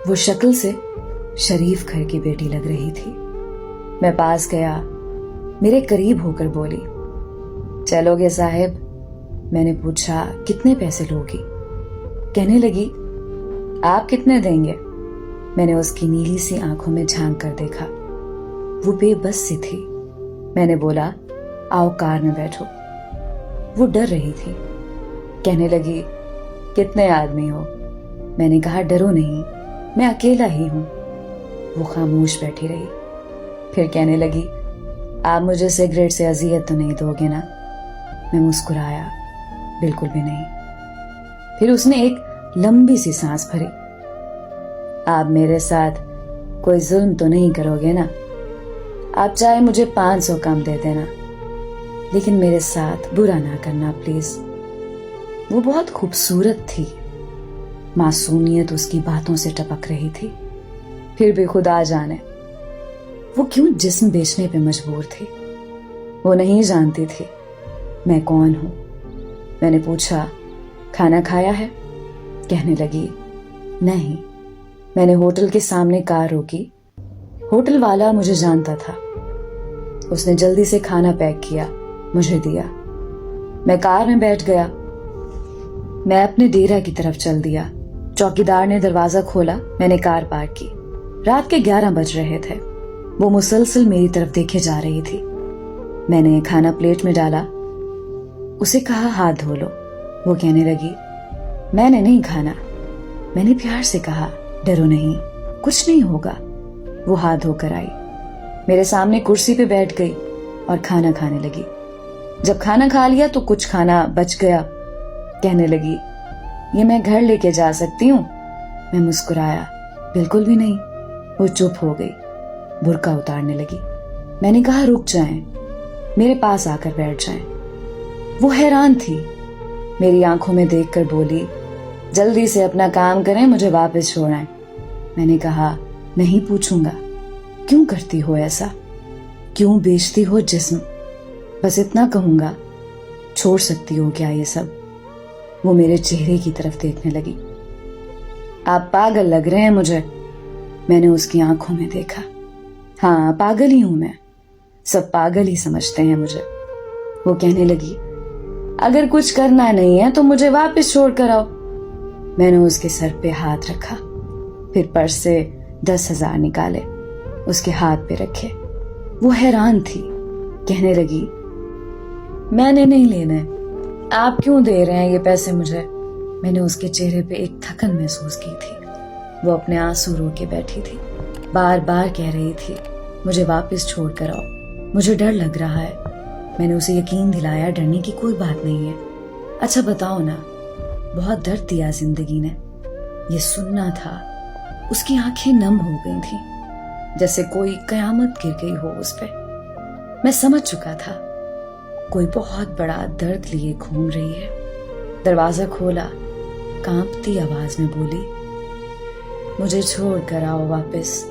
وہ شکل سے شریف گھر کی بیٹی لگ رہی تھی. میں پاس گیا, میرے قریب ہو کر بولی, چلو گے صاحب؟ میں نے پوچھا, کتنے پیسے لوگی؟ کہنے لگی, آپ کتنے دیں گے؟ میں نے اس کی نیلی سی آنکھوں میں جھانک کر دیکھا, وہ بے بس سی تھی. میں نے بولا, آؤ کار میں بیٹھو. وہ ڈر رہی تھی. کہنے لگی, کتنے آدمی ہو؟ میں نے کہا, ڈرو نہیں, میں اکیلا ہی ہوں. وہ خاموش بیٹھی رہی. پھر کہنے لگی, آپ مجھے سگریٹ سے اذیت تو نہیں دو گے نا؟ میں مسکرایا, بالکل بھی نہیں. پھر اس نے ایک لمبی سی سانس بھری. آپ میرے ساتھ کوئی ظلم تو نہیں کرو گے نا؟ آپ چاہے مجھے 500 کم دے دینا, لیکن میرے ساتھ برا نہ کرنا پلیز. وہ بہت خوبصورت تھی. معصومیت اس کی باتوں سے ٹپک رہی تھی. پھر بھی خدا جانے وہ کیوں جسم بیچنے پہ مجبور تھی. وہ نہیں جانتی تھی میں کون ہوں. میں نے پوچھا, کھانا کھایا ہے؟ کہنے لگی, نہیں. میں نے ہوٹل کے سامنے کار روکی. ہوٹل والا مجھے جانتا تھا. اس نے جلدی سے کھانا پیک کیا, مجھے دیا. میں کار میں بیٹھ گیا. میں اپنے ڈیرا کی طرف چل دیا. چوکیدار نے دروازہ کھولا. میں نے کار پارک کی. رات کے 11 بج رہے تھے. وہ مسلسل میری طرف دیکھے جا رہی تھی. میں نے کھانا پلیٹ میں ڈالا. اسے کہا, ہاتھ دھو لو. وہ کہنے لگی, میں نے نہیں کھانا. میں نے پیار سے کہا, ڈرو نہیں, کچھ نہیں ہوگا. وہ ہاتھ دھو کر آئی, میرے سامنے کرسی پہ بیٹھ گئی اور کھانا کھانے لگی. جب کھانا کھا لیا تو کچھ کھانا بچ گیا. کہنے لگی, یہ میں گھر لے کے جا سکتی ہوں؟ میں مسکرایا, بالکل بھی نہیں. وہ چپ ہو گئی, برقع اتارنے لگی. میں نے کہا, رک جائیں, میرے پاس آ کر بیٹھ جائیں. وہ حیران تھی. میری آنکھوں میں دیکھ کر بولی, جلدی سے اپنا کام کریں, مجھے واپس چھوڑیں. میں نے کہا, نہیں پوچھوں گا. کیوں کرتی ہو ایسا؟ کیوں بیچتی ہو جسم؟ بس اتنا کہوں گا, چھوڑ سکتی ہو کیا یہ سب؟ وہ میرے چہرے کی طرف دیکھنے لگی. آپ پاگل لگ رہے ہیں مجھے. میں نے اس کی آنکھوں میں دیکھا. ہاں, پاگل ہی ہوں میں. سب پاگل ہی سمجھتے ہیں مجھے. وہ کہنے لگی, اگر کچھ کرنا نہیں ہے تو مجھے واپس چھوڑ کر آؤ. میں نے اس کے سر پہ ہاتھ رکھا. پھر پرس سے 10,000 نکالے, اس کے ہاتھ پہ رکھے. وہ حیران تھی. کہنے لگی, میں نے نہیں لینے, آپ کیوں دے رہے ہیں یہ پیسے مجھے؟ میں نے اس کے چہرے پہ ایک تھکن محسوس کی تھی. وہ اپنے آنسو رو کے بیٹھی تھی. بار بار کہہ رہی تھی, مجھے واپس چھوڑ کر آؤ, مجھے ڈر لگ رہا ہے. میں نے اسے یقین دلایا, ڈرنے کی کوئی بات نہیں ہے. اچھا بتاؤ نا, بہت درد دیا زندگی نے. یہ سننا تھا. اس کی آنکھیں نم ہو گئی تھیں, جیسے کوئی قیامت گر گئی ہو اس پہ. میں سمجھ چکا تھا, کوئی بہت بڑا درد لیے گھوم رہی ہے. دروازہ کھولا, کانپتی آواز میں بولی, مجھے چھوڑ کر آؤ واپس.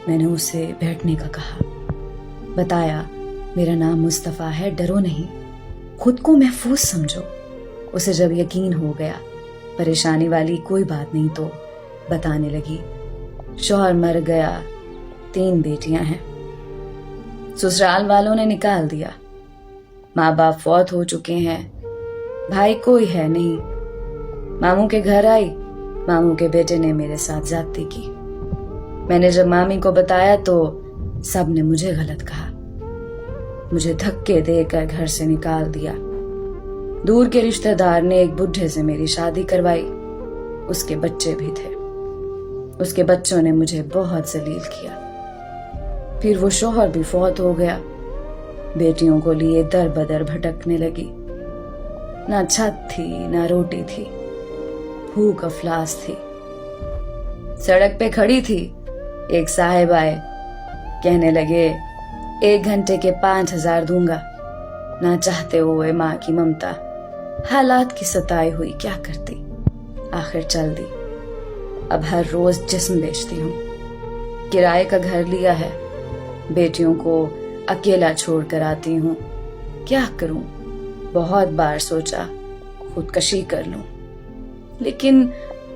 میں نے اسے بیٹھنے کا کہا. بتایا, میرا نام مصطفیٰ ہے, ڈرو نہیں, خود کو محفوظ سمجھو. اسے جب یقین ہو گیا پریشانی والی کوئی بات نہیں تو بتانے لگی, شوہر مر گیا, 3 بیٹیاں ہیں, سسرال والوں نے نکال دیا, ماں باپ فوت ہو چکے ہیں, بھائی کوئی ہے نہیں. ماموں کے گھر آئی, ماموں کے بیٹے نے میرے ساتھ زیادتی کی. میں نے جب مامی کو بتایا تو سب نے مجھے غلط کہا. مجھے دھکے دے کر گھر سے نکال دیا. دور کے رشتہ دار نے ایک بڈھے سے میری شادی کروائی. اس کے بچے بھی تھے. اس کے بچوں نے مجھے بہت ذلیل کیا. پھر وہ شوہر بھی فوت ہو گیا. بیٹیوں کو لیے در بدر بھٹکنے لگی. نہ چھت تھی, نہ روٹی تھی, بھوک افلاس تھی. سڑک پہ کھڑی تھی, ایک صاحب آئے, کہنے لگے, 1 گھنٹے کے 5,000 دوں گا. نہ چاہتے ہوئے ماں کی ممتا, حالات کی ستائی ہوئی, کیا کرتی. آخر چل دی. اب ہر روز جسم بیچتی ہوں. کرائے کا گھر لیا ہے, بیٹیوں کو اکیلا چھوڑ کر آتی ہوں. کیا کروں؟ بہت بار سوچا خودکشی کر لوں, لیکن